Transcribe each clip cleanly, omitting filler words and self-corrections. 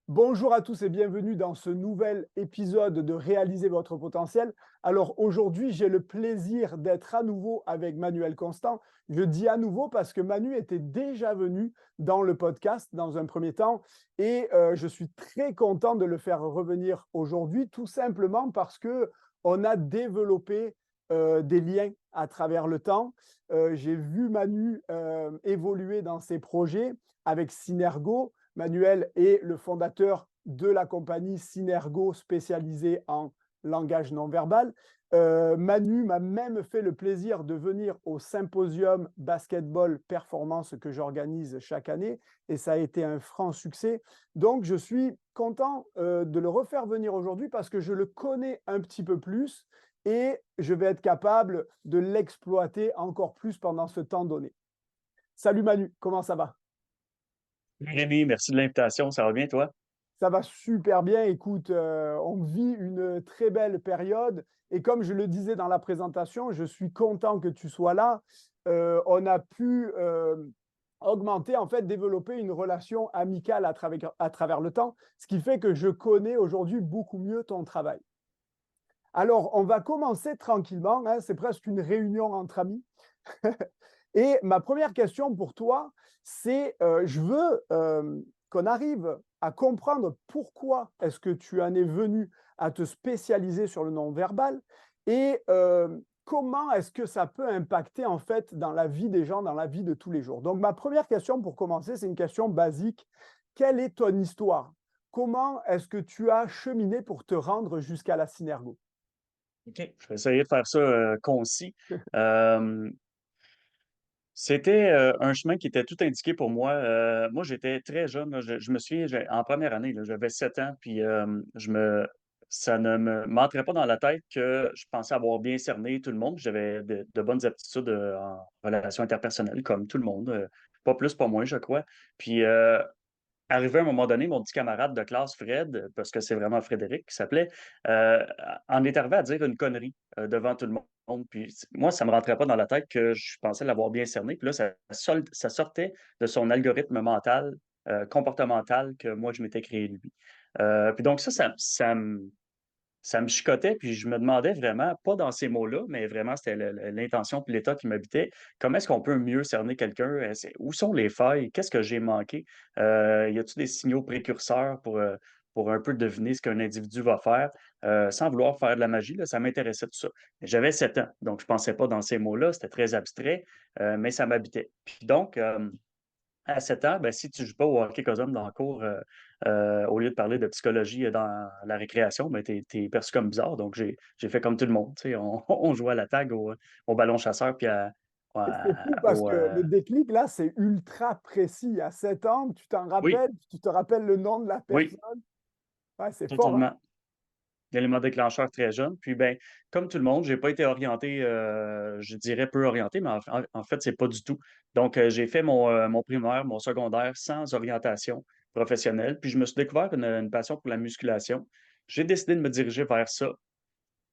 Bonjour à tous et bienvenue dans ce nouvel épisode de Réaliser votre potentiel. Alors aujourd'hui, j'ai le plaisir d'être à nouveau avec Manuel Constant. Je dis à nouveau parce que Manu était déjà venu dans le podcast dans un premier temps et je suis très content de le faire revenir aujourd'hui, tout simplement parce que on a développé des liens à travers le temps. J'ai vu Manu évoluer dans ses projets avec Synergo. Manuel est le fondateur de la compagnie Synergo spécialisée en langage non verbal. Manu m'a même fait le plaisir de venir au symposium basketball performance que j'organise chaque année et ça a été un franc succès. Donc, je suis content de le refaire venir aujourd'hui parce que je le connais un petit peu plus et je vais être capable de l'exploiter encore plus pendant ce temps donné. Salut Manu, comment ça va? Rémi, merci de l'invitation. Ça va bien, toi? Ça va super bien. Écoute, on vit une très belle période et comme je le disais dans la présentation, je suis content que tu sois là. On a pu augmenter, en fait, développer une relation amicale à travers le temps, ce qui fait que je connais aujourd'hui beaucoup mieux ton travail. Alors, on va commencer tranquillement, hein, c'est presque une réunion entre amis. Et ma première question pour toi, c'est, je veux qu'on arrive à comprendre pourquoi est-ce que tu en es venu à te spécialiser sur le non-verbal et comment est-ce que ça peut impacter en fait dans la vie des gens, dans la vie de tous les jours. Donc ma première question pour commencer, c'est une question basique. Quelle est ton histoire? Comment est-ce que tu as cheminé pour te rendre jusqu'à la Synergo? OK. Je vais essayer de faire ça concis. Euh, C'était un chemin qui était tout indiqué pour moi. Moi, j'étais très jeune, là. Je me souviens, en première année, là, j'avais 7 ans, puis ça ne m'entrait pas dans la tête que je pensais avoir bien cerné tout le monde. J'avais de bonnes aptitudes en relations interpersonnelles, comme tout le monde. Pas plus, pas moins, je crois. Puis, arrivé à un moment donné, mon petit camarade de classe, Fred, parce que c'est vraiment Frédéric qui s'appelait, en est arrivé à dire une connerie devant tout le monde. Puis moi, ça me rentrait pas dans la tête que je pensais l'avoir bien cerné. Puis là, ça sortait de son algorithme mental, comportemental que moi, je m'étais créé lui. Puis donc ça me chicotait, puis je me demandais vraiment, pas dans ces mots-là, mais vraiment, c'était l'intention puis l'état qui m'habitait. Comment est-ce qu'on peut mieux cerner quelqu'un? Où sont les failles? Qu'est-ce que j'ai manqué? Y a-t-il des signaux précurseurs pour un peu deviner ce qu'un individu va faire, sans vouloir faire de la magie, là, ça m'intéressait tout ça. J'avais 7 ans, donc je pensais pas dans ces mots-là, c'était très abstrait, mais ça m'habitait. Puis donc, à 7 ans, ben, si tu joues pas au hockey cosum dans le cours, au lieu de parler de psychologie dans la récréation, ben, t'es perçu comme bizarre. Donc, j'ai fait comme tout le monde. Tu sais, on jouait à la tag, au ballon chasseur, puis Et c'est fou parce au. que le déclic, là, c'est ultra précis. À 7 ans, tu t'en Oui, rappelles, tu te rappelles le nom de la oui, personne. Ouais, c'est fort, hein? totalement. L'élément déclencheur très jeune. Puis, ben, comme tout le monde, j'ai pas été orienté, je dirais peu orienté, mais en fait, c'est pas du tout. Donc, j'ai fait mon primaire, mon secondaire sans orientation professionnelle. Puis, je me suis découvert une passion pour la musculation. J'ai décidé de me diriger vers ça.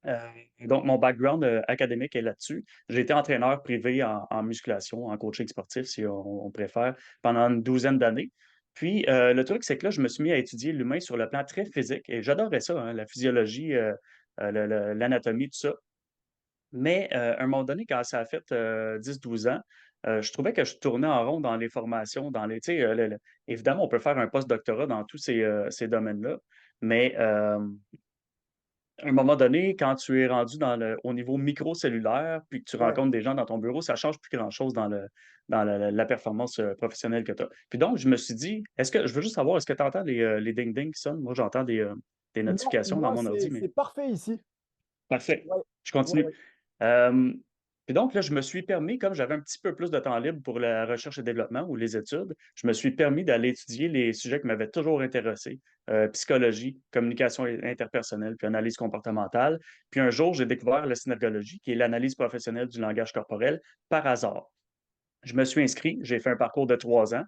Euh, donc, mon background académique est là-dessus. J'ai été entraîneur privé en musculation, en coaching sportif, si on préfère, pendant une douzaine d'années. Puis, le truc, c'est que là, je me suis mis à étudier l'humain sur le plan très physique et j'adorais ça, hein, la physiologie, l'anatomie, tout ça. Mais à un moment donné, quand ça a fait 10-12 ans, je trouvais que je tournais en rond dans les formations, tu sais, évidemment, on peut faire un post-doctorat dans tous ces domaines-là, mais à un moment donné, quand tu es rendu au niveau microcellulaire, puis que tu Ouais. rencontres des gens dans ton bureau, ça change plus grand-chose dans la performance professionnelle que tu as. Puis donc, je me suis dit, je veux juste savoir, est-ce que tu entends les ding-ding qui sonnent? Moi, j'entends des Non, notifications dans moi, mon ordi, mais c'est parfait ici. parfait. Ouais, Je ouais, continue. ouais. Euh, Puis donc, là, je me suis permis, comme j'avais un petit peu plus de temps libre pour la recherche et développement ou les études, je me suis permis d'aller étudier les sujets qui m'avaient toujours intéressé, psychologie, communication interpersonnelle, puis analyse comportementale. Puis un jour, j'ai découvert la synergologie, qui est l'analyse professionnelle du langage corporel, par hasard. Je me suis inscrit, j'ai fait un parcours de 3 ans.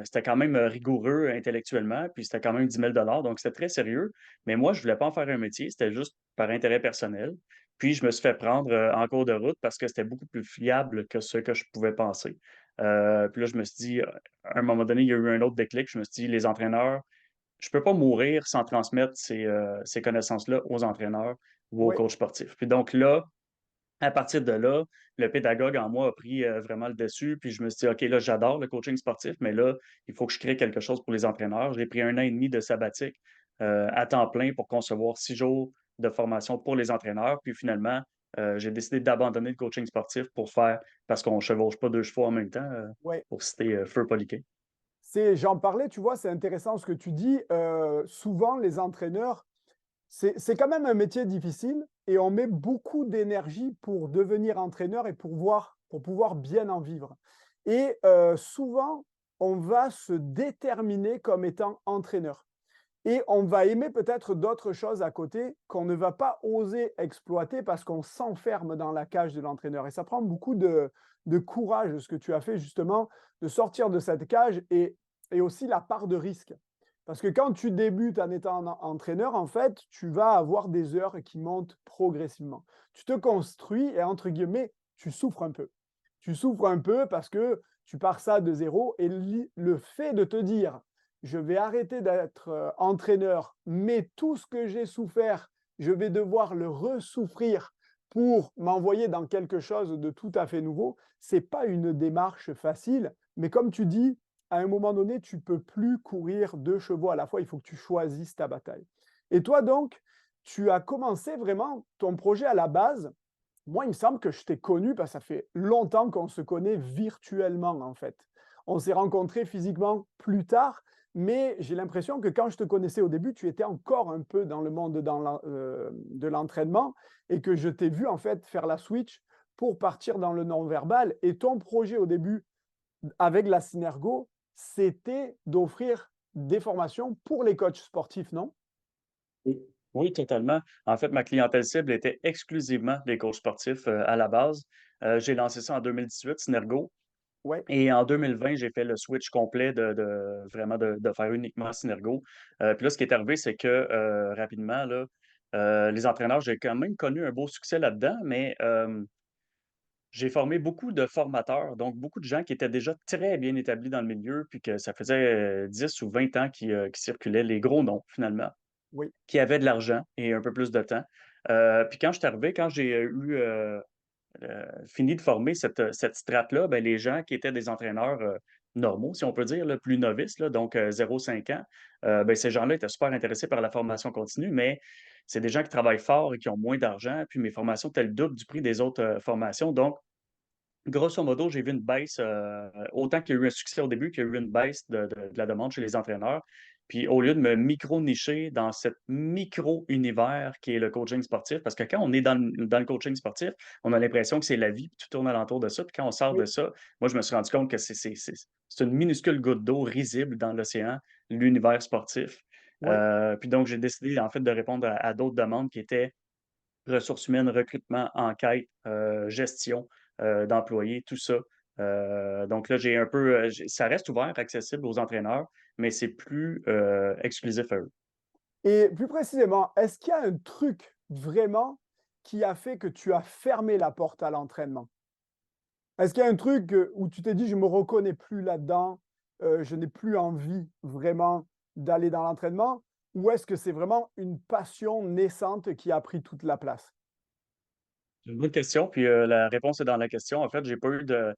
C'était quand même rigoureux intellectuellement, puis c'était quand même 10 000 $, donc c'était très sérieux. Mais moi, je voulais pas en faire un métier, c'était juste par intérêt personnel. Puis je me suis fait prendre en cours de route parce que c'était beaucoup plus fiable que ce que je pouvais penser. Puis là, je me suis dit, à un moment donné, il y a eu un autre déclic. Je me suis dit, les entraîneurs, je peux pas mourir sans transmettre ces connaissances-là aux entraîneurs ou aux Oui, coachs sportifs. Puis donc là, à partir de là, le pédagogue en moi a pris, vraiment le dessus, puis je me suis dit: «OK, là, j'adore le coaching sportif, mais là, il faut que je crée quelque chose pour les entraîneurs». J'ai pris 1 an et demi de sabbatique, à temps plein pour concevoir 6 jours de formation pour les entraîneurs. Puis finalement, j'ai décidé d'abandonner le coaching sportif pour faire parce qu'on chevauche pas 2 chevaux en même temps, oui. pour citer, Feu Poliquet. J'en parlais, tu vois, c'est intéressant ce que tu dis. Souvent, les entraîneurs, c'est quand même un métier difficile et on met beaucoup d'énergie pour devenir entraîneur et pour pouvoir bien en vivre. Et souvent, on va se déterminer comme étant entraîneur. Et on va aimer peut-être d'autres choses à côté qu'on ne va pas oser exploiter parce qu'on s'enferme dans la cage de l'entraîneur. Et ça prend beaucoup de courage, ce que tu as fait justement, de sortir de cette cage et aussi la part de risque. Parce que quand tu débutes en étant entraîneur, en fait, tu vas avoir des heures qui montent progressivement. Tu te construis et, entre guillemets, tu souffres un peu. Tu souffres un peu parce que tu pars ça de zéro et le fait de te dire, je vais arrêter d'être entraîneur, mais tout ce que j'ai souffert, je vais devoir le ressouffrir pour m'envoyer dans quelque chose de tout à fait nouveau. C'est pas une démarche facile, mais comme tu dis, à un moment donné, tu peux plus courir 2 chevaux à la fois, il faut que tu choisisses ta bataille. Et toi donc, tu as commencé vraiment ton projet à la base. Moi, il me semble que je t'ai connu parce que ça fait longtemps qu'on se connaît virtuellement, en fait. On s'est rencontrés physiquement plus tard, mais j'ai l'impression que quand je te connaissais au début, tu étais encore un peu dans le monde de l'entraînement et que je t'ai vu en fait faire la switch pour partir dans le non-verbal. Et ton projet au début avec la Synergo, c'était d'offrir des formations pour les coachs sportifs, non? Oui. Oui, totalement. En fait, ma clientèle cible était exclusivement des coachs sportifs, à la base. J'ai lancé ça en 2018, Synergo. Ouais, Et en 2020, j'ai fait le switch complet de vraiment de faire uniquement Synergo. Puis là, ce qui est arrivé, c'est que, rapidement là, les entraîneurs, j'ai quand même connu un beau succès là-dedans, mais, j'ai formé beaucoup de formateurs, donc beaucoup de gens qui étaient déjà très bien établis dans le milieu, puis que ça faisait, 10 ou 20 ans qu'ils circulaient, les gros noms finalement, oui, qui avaient de l'argent et un peu plus de temps. Puis quand je suis arrivé, quand j'ai eu, fini de former cette strate-là, ben, les gens qui étaient des entraîneurs, normaux, si on peut dire, là, plus novices, là, donc 0-5 ans, ben, ces gens-là étaient super intéressés par la formation continue, mais c'est des gens qui travaillent fort et qui ont moins d'argent, puis mes formations étaient le double du prix des autres, formations. Donc grosso modo, j'ai vu une baisse, autant qu'il y a eu un succès au début, qu'il y a eu une baisse de la demande chez les entraîneurs. Puis au lieu de me micro-nicher dans cet micro-univers qui est le coaching sportif, parce que quand on est dans le coaching sportif, on a l'impression que c'est la vie, puis tout tourne alentour de ça. Puis quand on sort de oui, ça, moi, je me suis rendu compte que c'est une minuscule goutte d'eau risible dans l'océan, l'univers sportif. oui. Puis donc, j'ai décidé, en fait, de répondre à d'autres demandes qui étaient ressources humaines, recrutement, enquête, gestion, d'employés, tout ça. Donc là, j'ai un peu, ça reste ouvert, accessible aux entraîneurs, mais c'est plus, exclusif à eux. Et plus précisément, est-ce qu'il y a un truc vraiment qui a fait que tu as fermé la porte à l'entraînement? Est-ce qu'il y a un truc, où tu t'es dit: «Je me reconnais plus là-dedans, je n'ai plus envie vraiment d'aller dans l'entraînement», ou est-ce que c'est vraiment une passion naissante qui a pris toute la place? C'est une bonne question, puis, la réponse est dans la question. En fait, j'ai pas eu de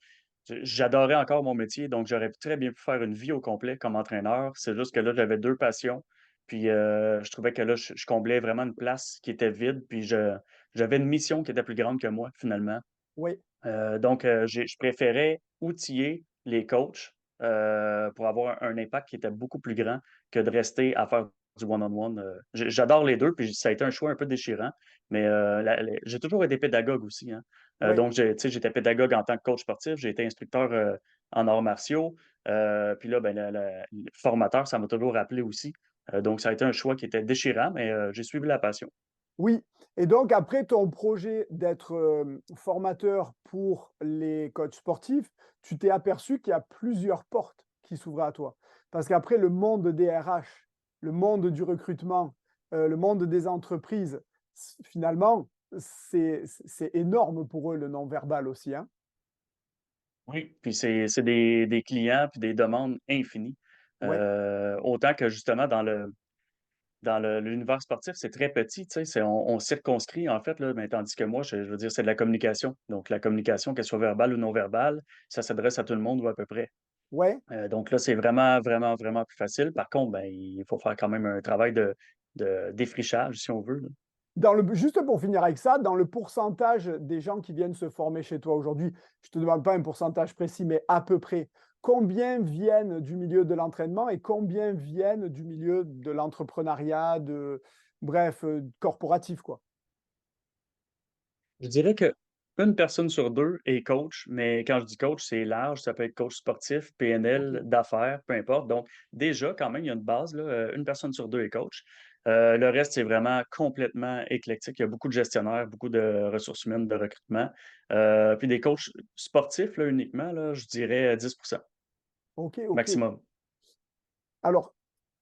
j'adorais encore mon métier, donc j'aurais très bien pu faire une vie au complet comme entraîneur. C'est juste que là, j'avais 2 passions, puis, je trouvais que là, je comblais vraiment une place qui était vide, puis j'avais une mission qui était plus grande que moi, finalement. Oui, Donc, je préférais outiller les coachs, pour avoir un impact qui était beaucoup plus grand que de rester à faire du one-on-one, j'adore les 2, puis ça a été un choix un peu déchirant, mais, j'ai toujours été pédagogue aussi, hein. oui. Donc tu sais, j'étais pédagogue en tant que coach sportif, j'ai été instructeur, en arts martiaux, puis là, ben, le formateur, ça m'a toujours appelé aussi. Donc ça a été un choix qui était déchirant, mais, j'ai suivi la passion. Oui, et donc après ton projet d'être, formateur pour les coachs sportifs, tu t'es aperçu qu'il y a plusieurs portes qui s'ouvraient à toi. Parce qu'après le monde des RH, le monde du recrutement, le monde des entreprises, finalement, c'est énorme pour eux le non-verbal aussi, hein? Oui, puis c'est des clients puis des demandes infinies. Ouais. Autant que justement l'univers sportif, c'est très petit, tu sais, on circonscrit en fait là, mais tandis que moi, je veux dire, c'est de la communication. Donc la communication, qu'elle soit verbale ou non verbale, ça s'adresse à tout le monde ou à peu près. Ouais. Donc là, c'est vraiment, vraiment, vraiment plus facile. Par contre, ben, il faut faire quand même un travail de défrichage, si on veut, là. Juste pour finir avec ça, dans le pourcentage des gens qui viennent se former chez toi aujourd'hui, je ne te demande pas un pourcentage précis, mais à peu près, combien viennent du milieu de l'entraînement et combien viennent du milieu de l'entrepreneuriat, bref, corporatif, quoi. Je dirais que une personne sur 2 est coach, mais quand je dis coach, c'est large. Ça peut être coach sportif, Ok, PNL, d'affaires, peu importe. Donc, déjà, quand même, il y a une base, là, une personne sur 2 est coach. Le reste, c'est vraiment complètement éclectique. Il y a beaucoup de gestionnaires, beaucoup de ressources humaines, de recrutement. Puis des coachs sportifs, là, uniquement, là, je dirais 10 ok, ok. maximum. Alors,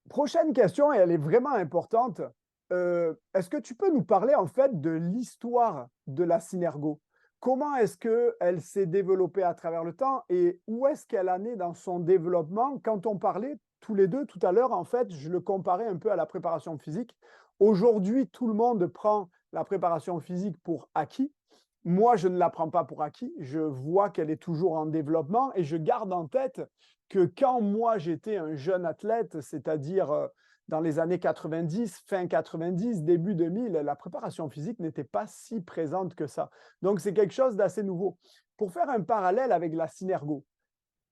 prochaine question, et elle est vraiment importante. Est-ce que tu peux nous parler en fait de l'histoire de la Synergo? Comment est-ce qu'elle s'est développée à travers le temps et où est-ce qu'elle en est dans son développement? Quand on parlait tous les deux tout à l'heure, en fait, je le comparais un peu à la préparation physique. Aujourd'hui, tout le monde prend la préparation physique pour acquis. Moi, je ne la prends pas pour acquis. Je vois qu'elle est toujours en développement et je garde en tête que quand moi j'étais un jeune athlète, c'est-à-dire dans les années 90, fin 90, début 2000, la préparation physique n'était pas si présente que ça. Donc c'est quelque chose d'assez nouveau. Pour faire un parallèle avec la Synergo,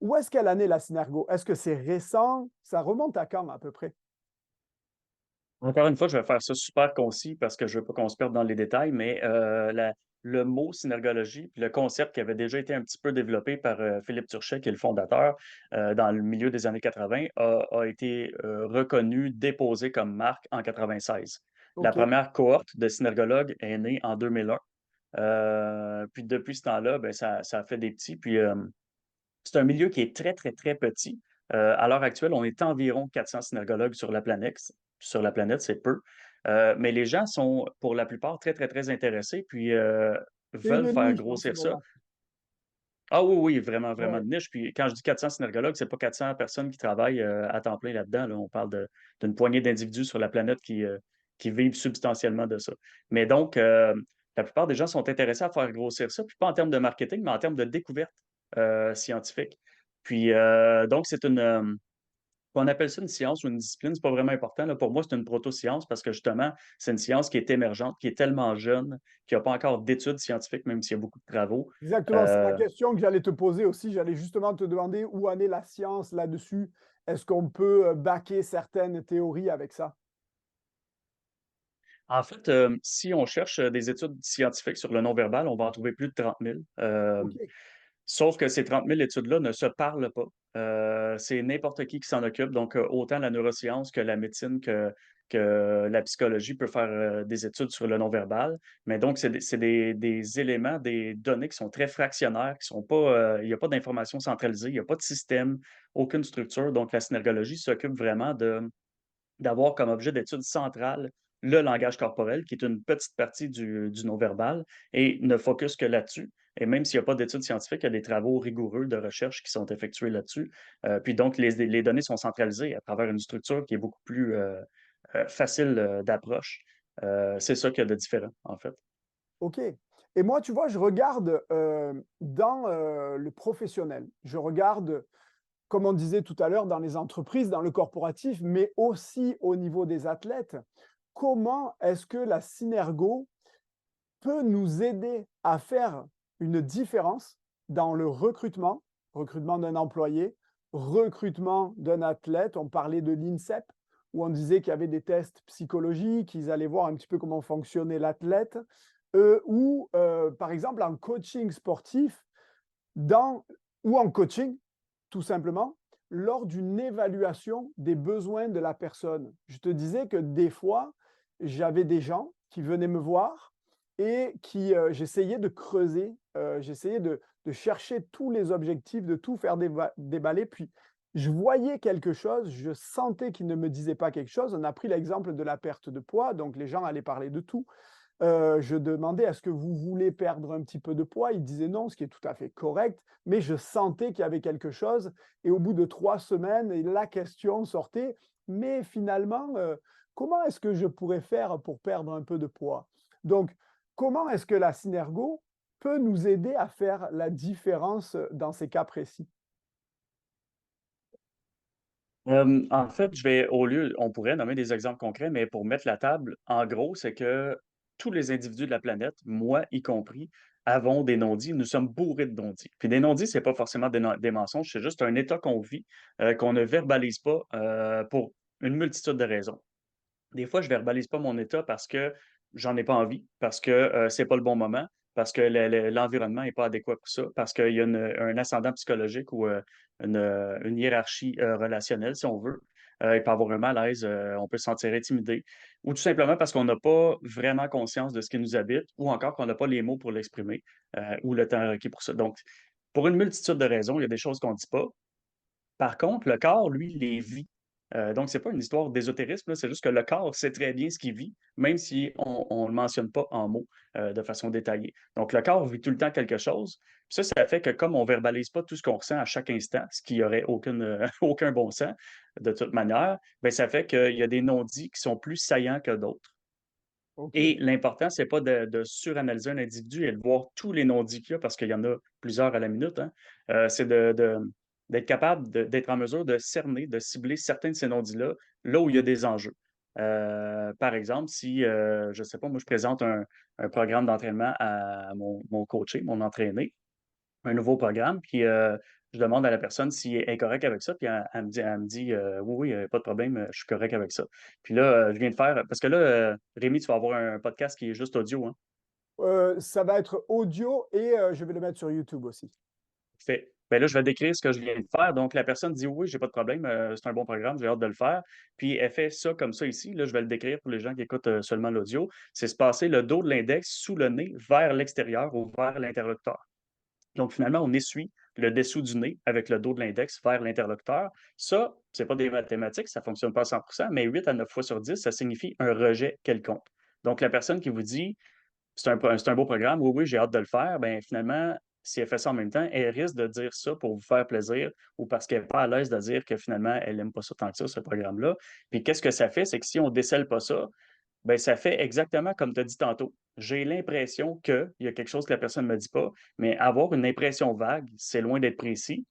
où est-ce qu'elle en est la Synergo? Est-ce que c'est récent? Ça remonte à quand à peu près? Encore une fois, je vais faire ça super concis parce que je veux pas qu'on se perde dans les détails, mais le mot synergologie, puis le concept qui avait déjà été un petit peu développé par Philippe Turchet, qui est le fondateur, dans le milieu des années 80, a été reconnu, déposé comme marque en 96. La Ok, première cohorte de synergologues est née en 2001. Puis depuis ce temps-là, ben, ça a fait des petits. Puis c'est un milieu qui est très, très, très petit. À l'heure actuelle, on est environ 400 synergologues sur la planète. Sur la planète, c'est peu. Mais les gens sont, pour la plupart, très, très, très intéressés, puis c'est veulent une faire niche en ce grossir ça. moment. Ah oui, oui, vraiment, vraiment Ouais, de niche. Puis quand je dis 400 synergologues, c'est pas 400 personnes qui travaillent à temps plein là-dedans, là. On parle d'une poignée d'individus sur la planète qui vivent substantiellement de ça. Mais donc, la plupart des gens sont intéressés à faire grossir ça, puis pas en termes de marketing, mais en termes de découverte scientifique. Puis donc, on appelle ça une science ou une discipline, c'est pas vraiment important, là. Pour moi, c'est une proto-science parce que justement, c'est une science qui est émergente, qui est tellement jeune, qu'il n'y a pas encore d'études scientifiques, même s'il y a beaucoup de travaux. exactement. C'est la Euh, question que j'allais te poser aussi. J'allais justement te demander où en est la science là-dessus. Est-ce qu'on peut baquer certaines théories avec ça? En fait, si on cherche des études scientifiques sur le non-verbal, on va en trouver plus de 30 000. Ok, Sauf que ces 30 000 études-là ne se parlent pas. C'est n'importe qui s'en occupe. Donc, autant la neuroscience que la médecine que la psychologie peut faire des études sur le non-verbal. Mais donc, des éléments, des données qui sont très fractionnaires, qui sont pas, il n'y a pas d'information centralisée, il n'y a pas de système, aucune structure. Donc, la synergologie s'occupe vraiment d'avoir comme objet d'étude centrale le langage corporel, qui est une petite partie du non-verbal, et ne focus que là-dessus. Et même s'il n'y a pas d'études scientifiques, il y a des travaux rigoureux de recherche qui sont effectués là-dessus. Puis donc, les données sont centralisées à travers une structure qui est beaucoup plus facile d'approche. C'est ça qu'il y a de différent, en fait. ok. Et moi, tu vois, je regarde dans le professionnel. Je regarde, comme on disait tout à l'heure, dans les entreprises, dans le corporatif, mais aussi au niveau des athlètes. Comment est-ce que la Synergo peut nous aider à faire une différence dans le recrutement, recrutement d'un employé, recrutement d'un athlète? On parlait de l'INSEP, où on disait qu'il y avait des tests psychologiques, ils allaient voir un petit peu comment fonctionnait l'athlète, ou par exemple en coaching sportif, dans, ou en coaching, tout simplement, lors d'une évaluation des besoins de la personne. Je te disais que des fois, j'avais des gens qui venaient me voir et qui j'essayais de creuser, j'essayais de chercher tous les objectifs, de tout faire déballer, puis je voyais quelque chose, je sentais qu'ils ne me disaient pas quelque chose. On a pris l'exemple de la perte de poids, donc les gens allaient parler de tout. Je demandais: «Est-ce que vous voulez perdre un petit peu de poids?» Il disait: «Non», ce qui est tout à fait correct, mais je sentais qu'il y avait quelque chose et au bout de 3 semaines et la question sortait: «Mais finalement, comment est-ce que je pourrais faire pour perdre un peu de poids?» Donc, comment est-ce que la Synergo peut nous aider à faire la différence, dans ces cas précis? En fait, on pourrait nommer des exemples concrets, mais pour mettre la table, en gros, c'est que tous les individus de la planète, moi y compris, avons des non-dits. Nous sommes bourrés de non-dits. Puis des non-dits, c'est pas forcément des mensonges, c'est juste un état qu'on vit, qu'on ne verbalise pas, pour une multitude de raisons. Des fois, je verbalise pas mon état parce que j'en ai pas envie, parce que, c'est pas le bon moment, parce que l'environnement est pas adéquat pour ça, parce qu'il y a un ascendant psychologique ou, une hiérarchie, relationnelle, si on veut. Il peut y avoir un malaise, on peut se sentir intimidé ou tout simplement parce qu'on n'a pas vraiment conscience de ce qui nous habite ou encore qu'on n'a pas les mots pour l'exprimer, ou le temps requis pour ça. Donc, pour une multitude de raisons, il y a des choses qu'on dit pas. Par contre, le corps, lui, les vit. Donc c'est pas une histoire d'ésotérisme, là, c'est juste que le corps sait très bien ce qu'il vit, même si on le mentionne pas en mots, de façon détaillée. Donc le corps vit tout le temps quelque chose. Puis ça fait que comme on verbalise pas tout ce qu'on ressent à chaque instant, ce qui aurait aucune, aucun bon sens de toute manière, ben ça fait qu'il y a des non-dits qui sont plus saillants que d'autres. OK. Et l'important, c'est pas de suranalyser un individu et de voir tous les non-dits qu'il y a, parce qu'il y en a plusieurs à la minute, hein. C'est d'être capable d'être en mesure de cerner, de cibler certains de ces non-dits-là, là où il y a des enjeux. Par exemple, si, je sais pas, moi, je présente un programme d'entraînement à mon coaché, mon entraîné, un nouveau programme, puis, je demande à la personne si elle est correcte avec ça, puis elle me dit: «Oui, oui, pas de problème, je suis correct avec ça». Puis là, je viens de faire parce que là, Rémi, tu vas avoir un podcast qui est juste audio, hein? Ça va être audio et je vais le mettre sur YouTube aussi. Fait ben là, je vais décrire ce que je viens de faire. Donc la personne dit: «Oui, j'ai pas de problème, c'est un bon programme, j'ai hâte de le faire». Puis elle fait ça comme ça ici, là, je vais le décrire pour les gens qui écoutent, seulement l'audio. C'est se passer le dos de l'index sous le nez vers l'extérieur ou vers l'interlocuteur. Donc, finalement, on essuie le dessous du nez avec le dos de l'index vers l'interlocuteur. Ça, c'est pas des mathématiques, ça fonctionne pas à 100%, mais 8 à 9 fois sur 10, ça signifie un rejet quelconque. Donc, la personne qui vous dit c'est un beau programme, oui, oui, j'ai hâte de le faire, ben finalement, si elle fait ça en même temps, elle risque de dire ça pour vous faire plaisir ou parce qu'elle n'est pas à l'aise de dire que finalement, elle n'aime pas ça tant que ça, ce programme-là. Puis qu'est-ce que ça fait? C'est que si on ne décèle pas ça, ben, ça fait exactement comme tu as dit tantôt. J'ai l'impression qu'il y a quelque chose que la personne ne me dit pas, mais avoir une impression vague, c'est loin d'être précis.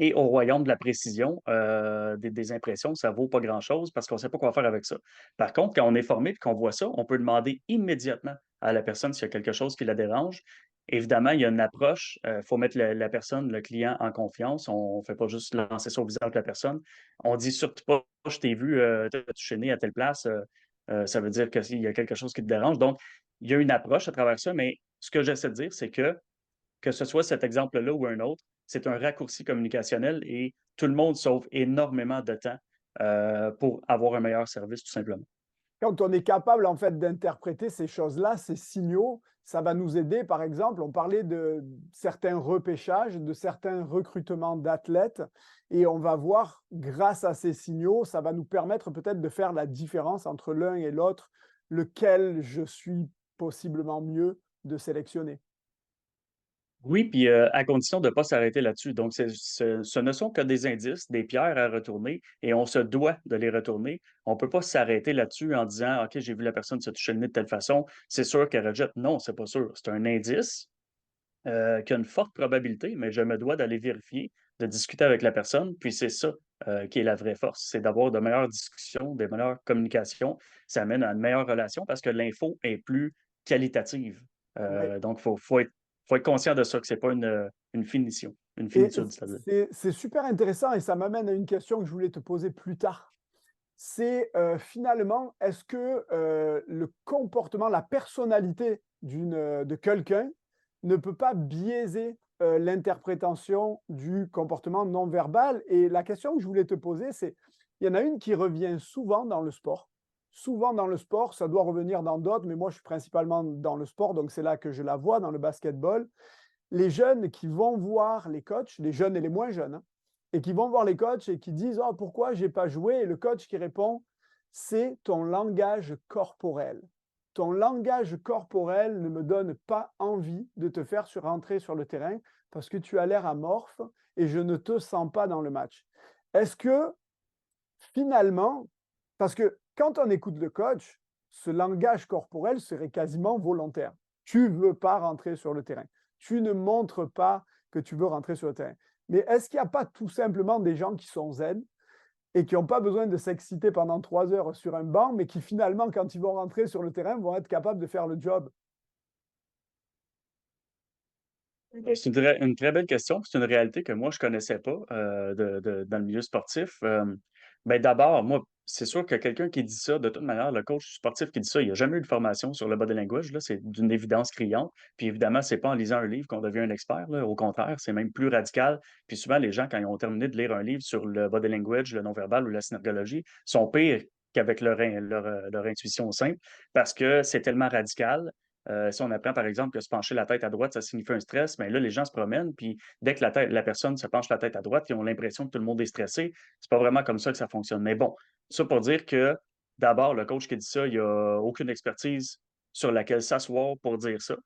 Et au royaume de la précision, des impressions, ça vaut pas grand-chose parce qu'on ne sait pas quoi faire avec ça. Par contre, quand on est formé et qu'on voit ça, on peut demander immédiatement à la personne s'il y a quelque chose qui la dérange. Évidemment, il y a une approche, il faut mettre la personne, le client en confiance. On ne fait pas juste lancer ça au visage de la personne. On dit surtout pas: «Je t'ai vu, te toucher le nez à telle place», ça veut dire qu'il y a quelque chose qui te dérange. Donc, il y a une approche à travers ça, mais ce que j'essaie de dire, c'est que ce soit cet exemple-là ou un autre, c'est un raccourci communicationnel et tout le monde sauve énormément de temps, pour avoir un meilleur service, tout simplement. Quand on est capable, en fait, d'interpréter ces choses-là, ces signaux, ça va nous aider. Par exemple, on parlait de certains repêchages, de certains recrutements d'athlètes et on va voir, grâce à ces signaux, ça va nous permettre peut-être de faire la différence entre l'un et l'autre, lequel je suis possiblement mieux de sélectionner. Oui, puis, à condition de ne pas s'arrêter là-dessus. Donc ce ne sont que des indices, des pierres à retourner et on se doit de les retourner. On ne peut pas s'arrêter là-dessus en disant: «OK, j'ai vu la personne se toucher le nez de telle façon, c'est sûr qu'elle rejette». Non, c'est pas sûr. C'est un indice, qui a une forte probabilité, mais je me dois d'aller vérifier, de discuter avec la personne, puis c'est ça, qui est la vraie force, c'est d'avoir de meilleures discussions, des meilleures communications. Ça amène à une meilleure relation parce que l'info est plus qualitative. Ouais. Donc faut être conscient de ça, que c'est pas une finition, une Et finitude, c'est-à-dire. c'est super intéressant et ça m'amène à une question que je voulais te poser plus tard. C'est, finalement, est-ce que, le comportement, la personnalité de quelqu'un ne peut pas biaiser, l'interprétation du comportement non verbal? Et la question que je voulais te poser, c'est, il y en a une qui revient souvent dans le sport. Souvent dans le sport, ça doit revenir dans d'autres, mais moi je suis principalement dans le sport, donc c'est là que je la vois, dans le basketball. Les jeunes qui vont voir les coachs, les jeunes et les moins jeunes, hein, et qui vont voir les coachs et qui disent: «Oh, pourquoi j'ai pas joué?» Et le coach qui répond: «C'est ton langage corporel». ton langage corporel ne me donne pas envie de te faire rentrer sur le terrain parce que tu as l'air amorphe et je ne te sens pas dans le match. Est-ce que finalement, parce que quand on écoute le coach, ce langage corporel serait quasiment volontaire. Tu ne veux pas rentrer sur le terrain. Tu ne montres pas que tu veux rentrer sur le terrain. Mais est-ce qu'il n'y a pas tout simplement des gens qui sont zen et qui n'ont pas besoin de s'exciter pendant 3 heures sur un banc, mais qui finalement, quand ils vont rentrer sur le terrain, vont être capables de faire le job? Ben, c'est une très belle question. C'est une réalité que moi, je connaissais pas dans le milieu sportif. Ben, d'abord, moi, c'est sûr que quelqu'un qui dit ça, de toute manière, le coach sportif qui dit ça, il n'a jamais eu de formation sur le body language. Là, c'est d'une évidence criante. Puis évidemment, c'est pas en lisant un livre qu'on devient un expert. Là. Au contraire, c'est même plus radical. Puis souvent, les gens, quand ils ont terminé de lire un livre sur le body language, le non-verbal ou la synergologie, sont pires qu'avec leur intuition simple parce que c'est tellement radical. Si on apprend, par exemple, que se pencher la tête à droite, ça signifie un stress, mais là, les gens se promènent, puis dès que la personne se penche la tête à droite, ils ont l'impression que tout le monde est stressé. C'est pas vraiment comme ça que ça fonctionne. Mais bon, ça pour dire que, d'abord, le coach qui dit ça, il n'y a aucune expertise sur laquelle s'asseoir pour dire ça.